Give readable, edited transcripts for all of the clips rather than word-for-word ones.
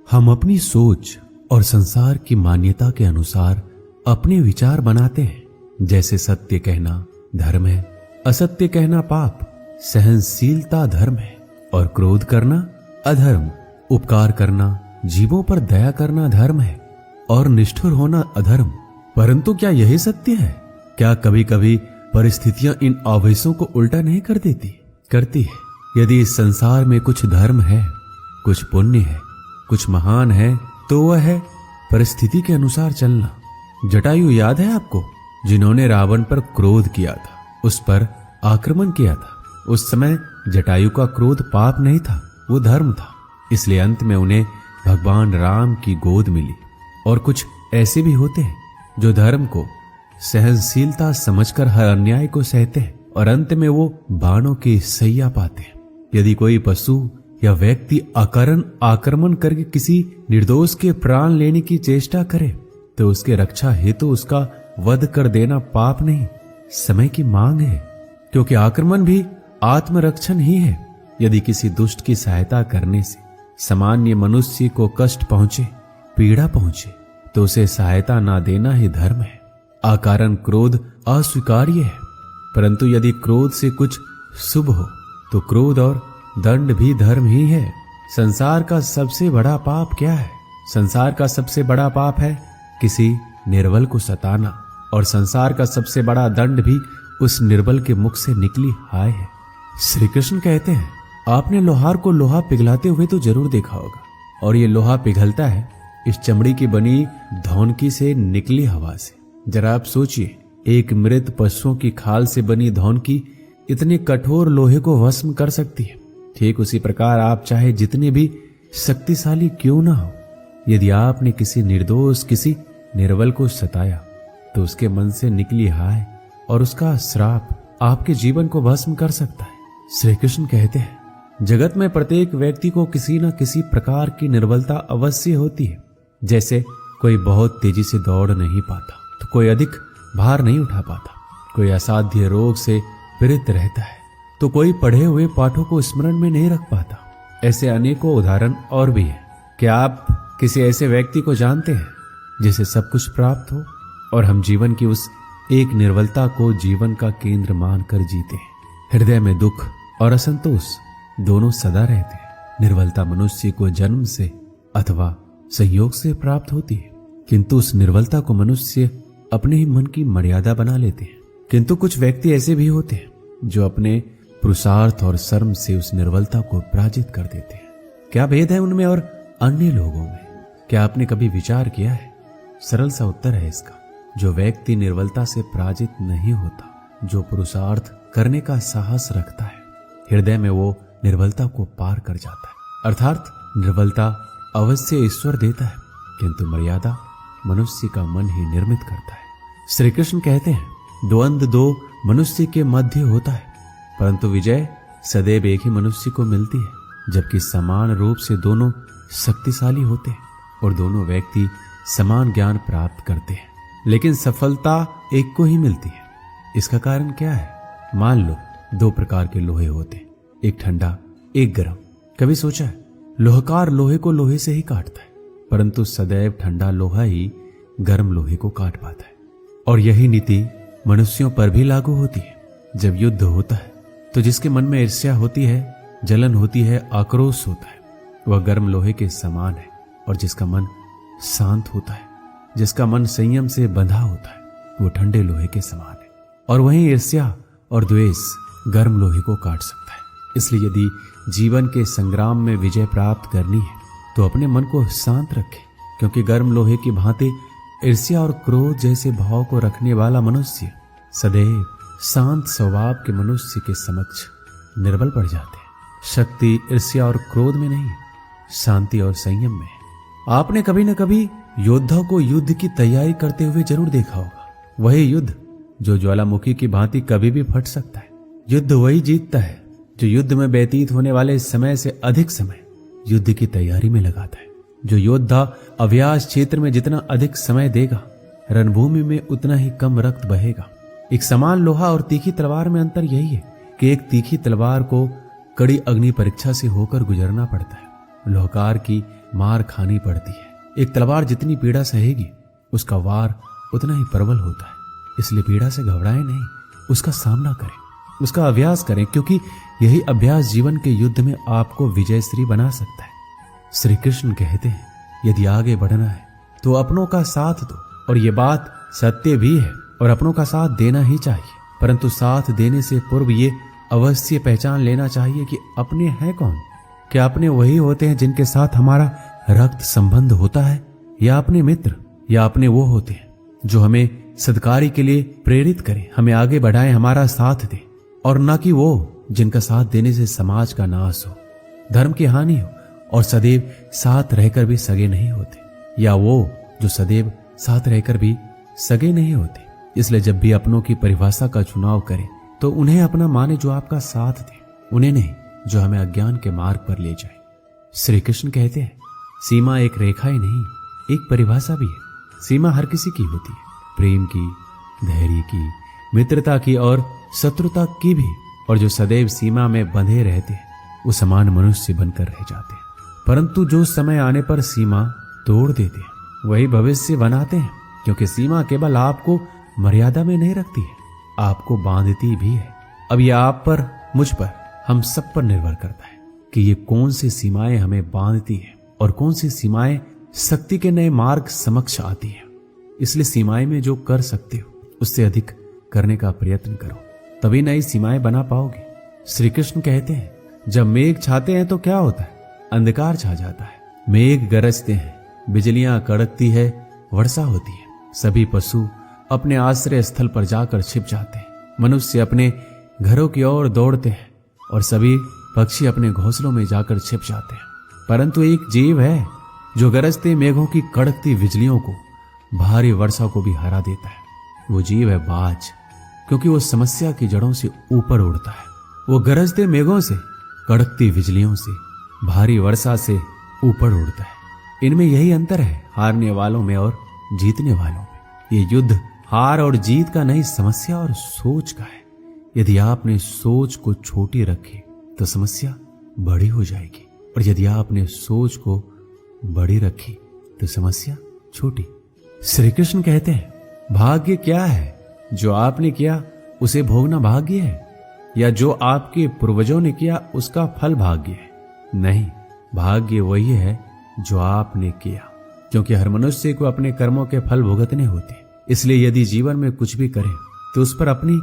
हम अपनी सोच और संसार की मान्यता के अनुसार अपने विचार बनाते हैं। जैसे सत्य कहना धर्म है, असत्य कहना पाप, सहनशीलता धर्म है और क्रोध करना अधर्म, उपकार करना, जीवों पर दया करना धर्म है और निष्ठुर होना अधर्म। परंतु क्या यही सत्य है? क्या कभी कभी परिस्थितियां इन आवेशों को उल्टा नहीं कर देती? करती है। यदि इस संसार में कुछ धर्म है, कुछ पुण्य है, कुछ महान है, तो वह है परिस्थिति के अनुसार चलना। जटायु याद है आपको, जिन्होंने रावण पर क्रोध किया था, उस पर आक्रमण किया था। उस समय जटायु का क्रोध पाप नहीं था, वो धर्म था। इसलिए अंत में उन्हें भगवान राम की गोद मिली। और कुछ ऐसे भी होते हैं जो धर्म को सहनशीलता समझकर हर अन्याय को सहते हैं और अंत में वो बाणों की सैया पाते हैं। यदि कोई पशु या व्यक्ति अकारण आक्रमण करके किसी निर्दोष के प्राण लेने की चेष्टा करे तो उसके रक्षा हेतु उसका वध कर देना पाप नहीं, समय की मांग है। क्योंकि आक्रमण भी आत्मरक्षण ही है। यदि किसी दुष्ट की सहायता करने से सामान्य मनुष्य को कष्ट पहुंचे, पीड़ा पहुंचे, तो उसे सहायता ना देना ही धर्म है। अकारण क्रोध अस्वीकार्य है, परंतु यदि क्रोध से कुछ शुभ हो तो क्रोध और दंड भी धर्म ही है। संसार का सबसे बड़ा पाप क्या है? संसार का सबसे बड़ा पाप है किसी निर्बल को सताना, और संसार का सबसे बड़ा दंड भी उस निर्बल के मुख से निकली हाय है। श्री कृष्ण कहते हैं, आपने लोहार को लोहा पिघलाते हुए तो जरूर देखा होगा, और ये लोहा पिघलता है इस चमड़ी की बनी धौनकी से निकली हवा से। जरा आप सोचिए, एक मृत पशुओं की खाल से बनी धौनकी इतने कठोर लोहे को भस्म कर सकती है। ठीक उसी प्रकार आप चाहे जितने भी शक्तिशाली क्यों ना हो, यदि आपने किसी निर्दोष, किसी निर्बल को सताया तो उसके मन से निकली हाय और उसका श्राप आपके जीवन को भस्म कर सकता है। श्री कृष्ण कहते हैं, जगत में प्रत्येक व्यक्ति को किसी न किसी प्रकार की निर्बलता अवश्य होती है। जैसे कोई बहुत तेजी से दौड़ नहीं पाता, तो कोई अधिक भार नहीं उठा पाता, कोई असाध्य रोग से पीड़ित रहता है, तो कोई पढ़े हुए पाठों को स्मरण में नहीं रख पाता। ऐसे अनेकों उदाहरण और भी हैं। क्या आप किसी ऐसे व्यक्ति को जानते हैं जिसे सब कुछ प्राप्त हो और हम जीवन की उस एक निर्बलता को जीवन का केंद्र मानकर जीते हैं? हृदय में दुख और असंतोष दोनों सदा रहते हैं। निर्बलता मनुष्य को जन्म से अथवा संयोग से प्राप्त होती है, किंतु उस निर्बलता को मनुष्य अपने ही मन की मर्यादा बना लेते हैं। किंतु कुछ व्यक्ति ऐसे भी होते हैं जो अपने पुरुषार्थ और शर्म से उस निर्बलता को पराजित कर देते हैं। क्या भेद है उनमें और अन्य लोगों में? क्या आपने कभी विचार किया है? सरल सा उत्तर है इसका, जो व्यक्ति निर्बलता से पराजित नहीं होता, जो पुरुषार्थ करने का साहस रखता है, हृदय में वो निर्बलता को पार कर जाता है। अर्थात निर्बलता अवश्य ईश्वर देता है, किंतु मर्यादा मनुष्य का मन ही निर्मित करता है। श्री कृष्ण कहते हैं, द्वंद्व दो मनुष्य के मध्य होता है, परंतु विजय सदैव एक ही मनुष्य को मिलती है। जबकि समान रूप से दोनों शक्तिशाली होते हैं और दोनों व्यक्ति समान ज्ञान प्राप्त करते हैं, लेकिन सफलता एक को ही मिलती है। इसका कारण क्या है? मान लो दो प्रकार के लोहे होते हैं, एक ठंडा, एक गर्म। कभी सोचा है, लोहकार लोहे को लोहे से ही काटता है, परंतु सदैव ठंडा लोहा ही गर्म लोहे को काट पाता है। और यही नीति मनुष्यों पर भी लागू होती है। जब युद्ध होता है तो जिसके मन में ईर्ष्या होती है, जलन होती है, आक्रोश होता है, वह गर्म लोहे के समान है। और जिसका मन शांत होता है, जिसका मन संयम से बंधा होता है, वो ठंडे लोहे के समान है। और वहीं ईर्ष्या और द्वेष गर्म लोहे को काट सकता है। इसलिए यदि जीवन के संग्राम में विजय प्राप्त करनी है तो अपने मन को शांत रखें, क्योंकि गर्म लोहे की भांति ईर्ष्या और क्रोध जैसे भाव को रखने वाला मनुष्य सदैव शांत स्वभाव के मनुष्य के समक्ष निर्बल पड़ जाते हैं। शक्ति ईर्ष्या और क्रोध में नहीं, शांति और संयम में है। आपने कभी न कभी योद्धा को युद्ध की तैयारी करते हुए जरूर देखा होगा। वही युद्ध जो ज्वालामुखी की भांति कभी भी फट सकता है। युद्ध वही जीतता है जो युद्ध में व्यतीत होने वाले समय से अधिक समय युद्ध की तैयारी में लगाता है। जो योद्धा अभ्यास क्षेत्र में जितना अधिक समय देगा, रणभूमि में उतना ही कम रक्त बहेगा। एक समान लोहा और तीखी तलवार में अंतर यही है कि एक तीखी तलवार को कड़ी अग्नि परीक्षा से होकर गुजरना पड़ता है। लोहकार की मार खानी पड़ती है। एक तलवार जितनी पीड़ा सहेगी उसका वार उतना ही प्रबल होता है। इसलिए पीड़ा से घबराएं नहीं, उसका सामना करें, उसका अभ्यास करें, क्योंकि यही अभ्यास जीवन के युद्ध में आपको विजयश्री बना सकता है। श्री कृष्ण कहते हैं, यदि आगे बढ़ना है तो अपनों का साथ दो। और ये बात सत्य भी है, और अपनों का साथ देना ही चाहिए। परंतु साथ देने से पूर्व ये अवश्य पहचान लेना चाहिए कि अपने हैं कौन। क्या अपने वही होते हैं जिनके साथ हमारा रक्त संबंध होता है, या अपने मित्र, या अपने वो होते हैं जो हमें सत्कार्य के लिए प्रेरित करें, हमें आगे बढ़ाएं, हमारा साथ दे, और न कि वो जिनका साथ देने से समाज का नाश हो, धर्म की हानि हो, और सदैव साथ रहकर भी सगे नहीं होते, या वो जो सदैव साथ रहकर भी सगे नहीं होते। इसलिए जब भी अपनों की परिभाषा का चुनाव करें तो उन्हें अपना माने जो आपका साथ दे, उन्हें नहीं जो हमें अज्ञान के मार्ग पर ले जाए। श्री कृष्ण कहते हैं, सीमा एक रेखा ही नहीं, एक परिभाषा भी है। सीमा हर किसी की होती है, प्रेम की, धैर्य की, मित्रता की और शत्रुता की भी। और जो सदैव सीमा में बंधे रहते हैं वो समान मनुष्य बनकर रह जाते हैं। परंतु जो समय आने पर सीमा तोड़ देते हैं वही भविष्य बनाते हैं, क्योंकि सीमा केवल आपको मर्यादा में नहीं रखती है, आपको बांधती भी है। अब यह आप पर, मुझ पर, हम सब पर निर्भर करता है कि ये कौन सी सीमाएं हमें बांधती है और कौन सी सीमाएं शक्ति के नए मार्ग समक्ष आती है। इसलिए सीमाएं में जो कर सकते हो उससे अधिक करने का प्रयत्न करो, तभी नई सीमाएं बना पाओगे। श्री कृष्ण कहते हैं, जब मेघ छाते हैं तो क्या होता है, अंधकार छा जाता है। मेघ गरजते हैं, बिजलियां कड़कती है, वर्षा होती है। सभी पशु अपने आश्रय स्थल पर जाकर छिप जाते हैं, मनुष्य अपने घरों की ओर दौड़ते हैं और सभी पक्षी अपने घोंसलों में जाकर छिप जाते हैं। परंतु एक जीव है जो गरजते मेघों की कड़कती बिजलियों को, भारी वर्षा को भी हरा देता है। वो जीव है बाज, क्योंकि वो समस्या की जड़ों से ऊपर उड़ता है। वो गरजते मेघों से, कड़कती बिजलियों से, भारी वर्षा से ऊपर उड़ता है। इनमें यही अंतर है हारने वालों में और जीतने वालों में। ये युद्ध हार और जीत का नहीं, समस्या और सोच का है। यदि आपने सोच को छोटी रखी तो समस्या बड़ी हो जाएगी, और यदि आपने सोच को बड़ी रखी तो समस्या छोटी। श्री कृष्ण कहते हैं, भाग्य क्या है, जो आपने किया उसे भोगना भाग्य है, या जो आपके पूर्वजों ने किया उसका फल भाग्य है? नहीं, भाग्य वही है जो आपने किया, क्योंकि हर मनुष्य को अपने कर्मों के फल भुगतने होते हैं। इसलिए यदि जीवन में कुछ भी करें तो उस पर अपनी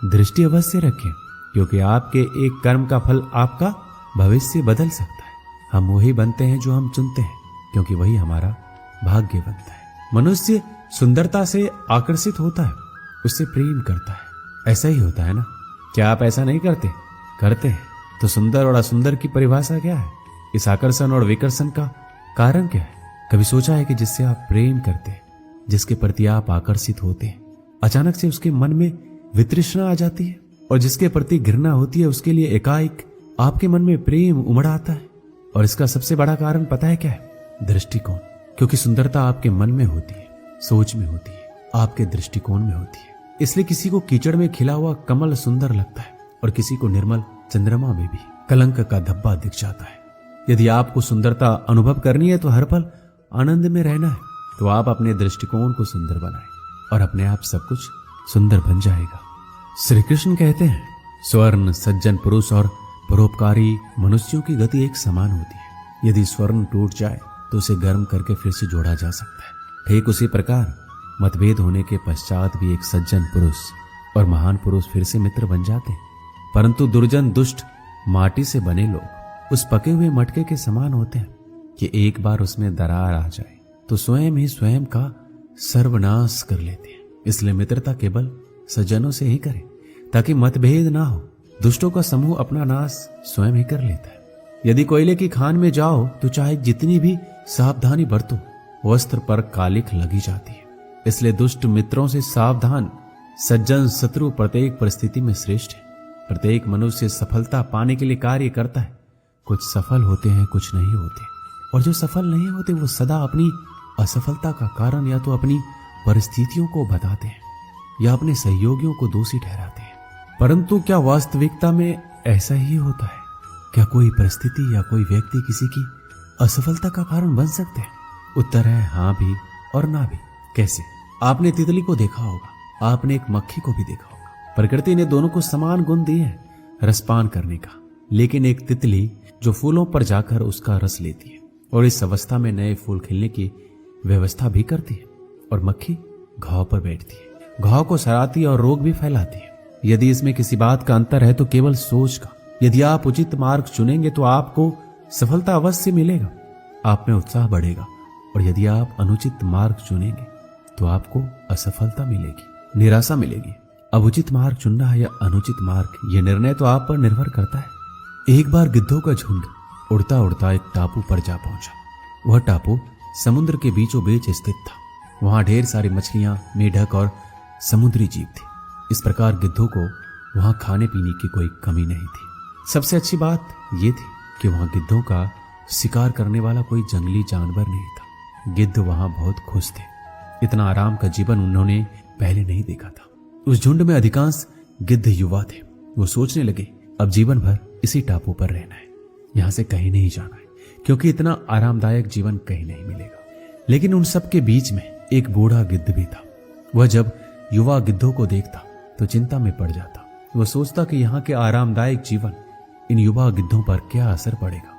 दृष्टि अवश्य रखें, क्योंकि आपके एक कर्म का फल आपका भविष्य बदल सकता है। हम वही बनते हैं जो हम चुनते हैं, क्योंकि वही हमारा भाग्य बनता है। मनुष्य सुंदरता से आकर्षित होता है, उससे प्रेम करता है। ऐसा ही होता है ना? क्या आप ऐसा नहीं करते? करते हैं। तो सुंदर और असुंदर की परिभाषा क्या है? इस आकर्षण और विकर्षण का कारण क्या है? कभी सोचा है कि जिससे आप प्रेम करते हैं, जिसके प्रति आप आकर्षित होते हैं, अचानक से उसके मन में वितृष्णा आ जाती है, और जिसके प्रति घृणा होती है उसके लिए एकाएक आपके मन में प्रेम उमड़ आता है। और इसका सबसे बड़ा कारण पता है क्या है? दृष्टिकोण। क्योंकि सुंदरता आपके मन में होती है, सोच में होती है, आपके दृष्टिकोण में होती है। इसलिए किसी को कीचड़ में खिला हुआ कमल सुंदर लगता है, और किसी को निर्मल चंद्रमा में भी कलंक का धब्बा दिख जाता है। यदि आपको सुंदरता अनुभव करनी है तो हर पल आनंद में रहना है, तो आप अपने दृष्टिकोण को सुंदर बनाएं, और अपने आप सब कुछ सुंदर बन जाएगा। श्री कृष्ण कहते हैं, स्वर्ण, सज्जन पुरुष और परोपकारी मनुष्यों की गति एक समान होती है। यदि स्वर्ण टूट जाए तो उसे गर्म करके फिर से जोड़ा जा सकता है। ठीक उसी प्रकार मतभेद होने के पश्चात भी एक सज्जन पुरुष और महान पुरुष फिर से मित्र बन जाते हैं। परंतु दुर्जन, दुष्ट, माटी से बने लोग उस पके हुए मटके के समान होते हैं कि एक बार उसमें दरार आ जाए तो स्वयं ही स्वयं का सर्वनाश कर लेते हैं। इसलिए मित्रता केवल सज्जनों से ही करें, ताकि मतभेद ना हो। दुष्टों का समूह अपना नाश स्वयं ही कर लेता है। यदि कोयले की खान में जाओ तो चाहे जितनी भी सावधानी बरतो, वस्त्र पर कालिख लगी जाती है। इसलिए दुष्ट मित्रों से सावधान। सज्जन शत्रु प्रत्येक परिस्थिति में श्रेष्ठ है। प्रत्येक मनुष्य सफलता पाने के लिए कार्य करता है। कुछ सफल होते हैं, कुछ नहीं होते, और जो सफल नहीं होते वो सदा अपनी असफलता का कारण या तो अपनी परिस्थितियों को बताते हैं या अपने सहयोगियों को दोषी ठहराते हैं। परंतु क्या वास्तविकता में ऐसा ही होता है? क्या कोई परिस्थिति या कोई व्यक्ति किसी की असफलता का कारण बन सकते हैं? उत्तर है हाँ भी और ना भी। कैसे? आपने तितली को देखा होगा, आपने एक मक्खी को भी देखा होगा। प्रकृति ने दोनों को समान गुण दिए हैं रसपान करने का, लेकिन एक तितली जो फूलों पर जाकर उसका रस लेती है और इस अवस्था में नए फूल खिलने की व्यवस्था भी करती है, और मक्खी घाव पर बैठती है, घाव को सराहती और रोग भी फैलाती है। यदि इसमें किसी बात का अंतर है तो केवल सोच का। यदि आप उचित मार्ग चुनेंगे तो आपको सफलता अवश्य मिलेगा, आप में उत्साह बढ़ेगा, और यदि आप अनुचित मार्ग चुनेंगे तो आपको असफलता मिलेगी, निराशा मिलेगी। अब उचित मार्ग चुनना है या अनुचित मार्ग, यह निर्णय तो आप पर निर्भर करता है। एक बार गिद्धों का झुंड उड़ता उड़ता एक टापू पर जा पहुंचा। वह टापू समुद्र के बीचों बीच स्थित था। वहां ढेर सारी मछलियां, मेढक और समुद्री जीव थे। इस प्रकार गिद्धों को वहां खाने पीने की कोई कमी नहीं थी। सबसे अच्छी बात यह थी कि वहां गिद्धों का शिकार करने वाला कोई जंगली जानवर नहीं था। गिद्ध वहां बहुत खुश थे। इतना आराम का जीवन उन्होंने पहले नहीं देखा था। उस झुंड में अधिकांश गिद्ध युवा थे। वो सोचने लगे अब जीवन भर इसी टापू पर रहना है, यहां से कहीं नहीं जाना है, क्योंकि इतना आरामदायक जीवन कहीं नहीं मिलेगा। लेकिन उन सब के बीच में एक बूढ़ा गिद्ध भी था। वह जब युवा गिद्धों को देखता तो चिंता में पड़ जाता। वह सोचता कि यहाँ के आरामदायक जीवन इन युवा गिद्धों पर क्या असर पड़ेगा,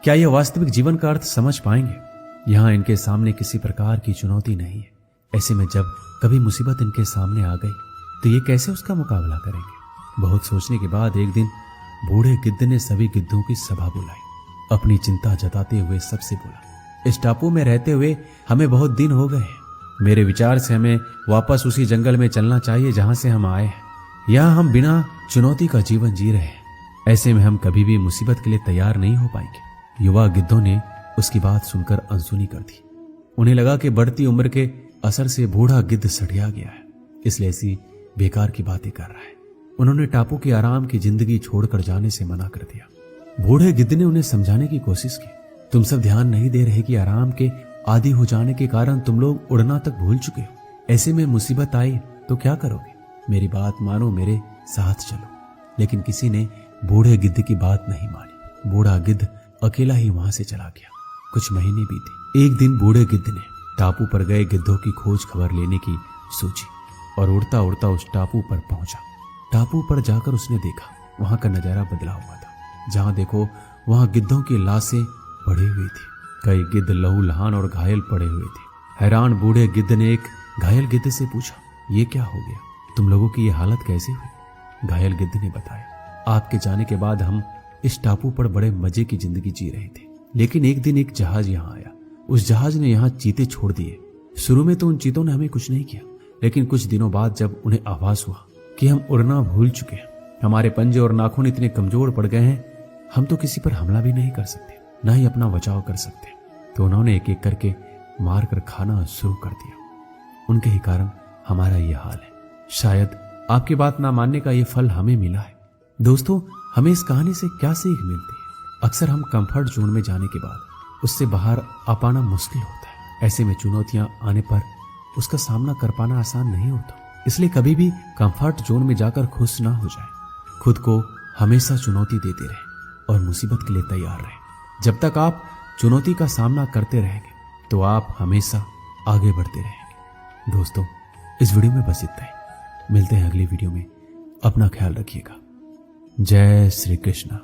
क्या यह वास्तविक जीवन का अर्थ समझ पाएंगे। यहाँ इनके सामने किसी प्रकार की चुनौती नहीं है। ऐसे में जब कभी मुसीबत इनके सामने आ गई तो ये कैसे उसका मुकाबला करेंगे। बहुत सोचने के बाद एक दिन बूढ़े गिद्ध ने सभी गिद्धों की सभा बुलाई। अपनी चिंता जताते हुए सबसे बोला, इस टापू में रहते हुए हमें बहुत दिन हो गए हैं। मेरे विचार से हमें वापस उसी जंगल में चलना चाहिए जहां से हम आए हैं। यहाँ हम बिना चुनौती का जीवन जी रहे हैं। ऐसे में हम कभी भी मुसीबत के लिए तैयार नहीं हो पाएंगे। युवा गिद्धों ने उसकी बात सुनकर अनसुनी कर दी। उन्हें लगा कि बढ़ती उम्र के असर से बूढ़ा गिद्ध सठिया गया है, इसलिए ऐसी बेकार की बातें कर रहा है। उन्होंने टापू की आराम की जिंदगी छोड़कर जाने से मना कर दिया। बूढ़े गिद्ध ने उन्हें समझाने की कोशिश की, तुम सब ध्यान नहीं दे रहे कि आराम के आदी हो जाने के कारण तुम लोग उड़ना तक भूल चुके हो। ऐसे में मुसीबत आई तो क्या करोगे। मेरी बात मानो, मेरे साथ चलो। लेकिन किसी ने बूढ़े गिद्ध की बात नहीं मानी। बूढ़ा गिद्ध अकेला ही वहां से चला गया। कुछ महीने बीते। एक दिन बूढ़े गिद्ध ने टापू पर गए गिद्धों की खोज खबर लेने की सोची और उड़ता उड़ता उस टापू पर पहुंचा। टापू पर जाकर उसने देखा वहां का नजारा बदला हुआ था। जहां देखो वहां गिद्धों की लाशें पड़ी हुई थी। कई गिद्ध लहूलुहान और घायल पड़े हुए थे। हैरान बूढ़े गिद्ध ने एक घायल गिद्ध से पूछा, ये क्या हो गया, तुम लोगों की ये हालत कैसे हुई। घायल गिद्ध ने बताया, आपके जाने के बाद हम इस टापू पर बड़े मजे की जिंदगी जी रहे थे, लेकिन एक दिन एक जहाज यहाँ आया। उस जहाज ने यहाँ चीते छोड़ दिए। शुरू में तो उन चीतों ने हमें कुछ नहीं किया, लेकिन कुछ दिनों बाद जब उन्हें आभास हुआ कि हम उड़ना भूल चुके हैं, हमारे पंजे और नाखून इतने कमजोर पड़ गए हैं, हम तो किसी पर हमला भी नहीं कर सकते, ना ही अपना बचाव कर सकते, तो उन्होंने एक एक करके मार कर खाना शुरू कर दिया। उनके ही कारण हमारा यह हाल है। शायद आपकी बात ना मानने का यह फल हमें मिला है। दोस्तों, हमें इस कहानी से क्या सीख मिलती है। अक्सर हम कंफर्ट जोन में जाने के बाद उससे बाहर आ पाना मुश्किल होता है। ऐसे में चुनौतियां आने पर उसका सामना कर पाना आसान नहीं होता। इसलिए कभी भी कंफर्ट जोन में जाकर खुश ना हो जाए। खुद को हमेशा चुनौती देते रहे और मुसीबत के लिए तैयार रहे। जब तक आप चुनौती का सामना करते रहेंगे तो आप हमेशा आगे बढ़ते रहेंगे। दोस्तों, इस वीडियो में बस इतना ही। मिलते हैं अगली वीडियो में। अपना ख्याल रखिएगा। जय श्री कृष्ण।